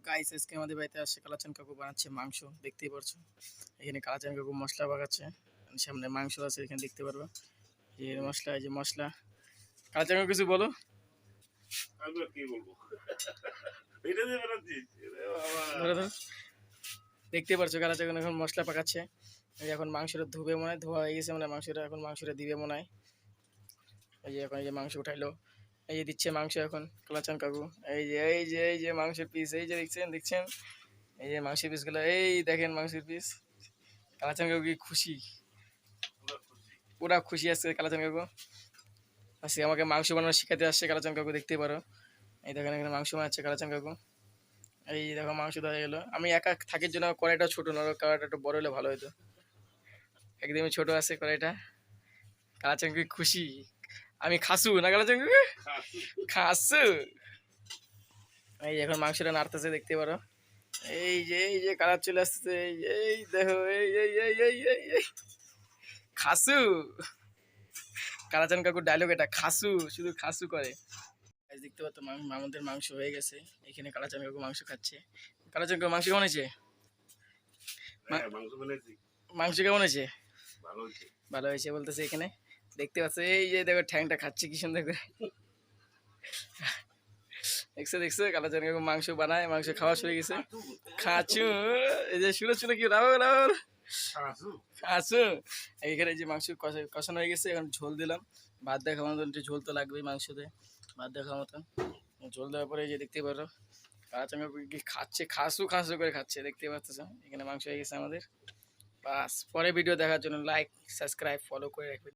Guys আজকে আমাদের বাড়িতে আসছে কালাচান কাকু বানাচ্ছে মাংস দেখতেই পারছো। এখানে কালাচান কাকু মশলা বাগাচ্ছে, সামনে মাংস আছে এখানে দেখতে পারবে। এই মশলা, এই যে মশলা। কালাচান কাকু কিছু বলো। আমি আর কি বলবো? এটা দিয়ে বানাচ্ছিস? এরে বাবা! ধরো ধরো, দেখতে পারছো কালাচান কাকু এখন মশলা পাকাচ্ছে। এই যে এখন মাংসটা ধুবে মনে হয়, ধোয়া হয়ে গেছে মানে মাংসটা, এখন মাংসটা দিবে মনে হয়। এই যে এখন এই যে মাংস উঠাইলো, এই যে দিচ্ছে মাংস এখন কালাচান কাকু। এই যে মাংসের পিস, এই যে দেখছেন দেখছেন, এই যে মাংসের পিসগুলো, এই দেখেন মাংসের পিস। কালাচান কাকু কি খুশি, পুরা খুশি। পুরা খুশি আছে কালাচান কাকু। আজকে আমাকে মাংস বানানো শিখাতে আসছে কালাচান কাকু, দেখতেই পারো। এই দেখেন এখানে মাংস বানাচ্ছে কালাচান কাকু। এই দেখো মাংস দেওয়া গেলো। আমি একা থাকির জন্য কড়াইটা ছোট না, কড়াইটা একটু বড় হলে ভালো হতো। একদমই ছোট আছে কড়াইটা। কালাচান কাকু খুশি। আমি খাসু না কালাচান কাকু, খাসু। খাসু। এই যে এখন মাংসটা নাড়তেছে দেখতে পারো। এই যে কালার চলে আসতেছে, এই দেখো, এই খাসু। কালাচান কাকুর ডায়লগ এটা, খাসু, শুধু খাসু করে। আজ দেখতে পাচ্ছ আমাদের মাংস হয়ে গেছে। এখানে কালাচান কাকু মাংস খাচ্ছে। কালাচান কাকু মাংস কেমন হয়েছে? হ্যাঁ, মাংস বানাইছি। মাংস কেমন হয়েছে? ভালো হইছে। ভালো হয়েছে বলতেছে এখানে। দেখতে পাচ্ছ এই যে দেখো ঠ্যাংটা খাচ্ছে কি সুন্দর করে। দেখছো দেখছো কালাচান কাকু মাংস বানায়, মাংস খাওয়া শুরু গেছে। খাচু, এই যে শুনে শুনে কি রাও রাও খাসু? খাচু। এখানে এই যে মাংস কষানো হয়ে গেছে, এখন ঝোল দিলাম। ভাত দেখার মতন একটু ঝোল তো লাগবেই মাংসতে, ভাত দেখার মতন। ঝোল দেওয়ার পরে এই যে দেখতে পারো কালাচান কাকু কি খাচ্ছে, খাসু খাসু করে খাচ্ছে দেখতে পাচ্ছ। এখানে মাংস হয়ে গেছে আমাদের। বাস, পরে ভিডিও দেখার জন্য লাইক সাবস্ক্রাইব ফলো করে রাখবেন।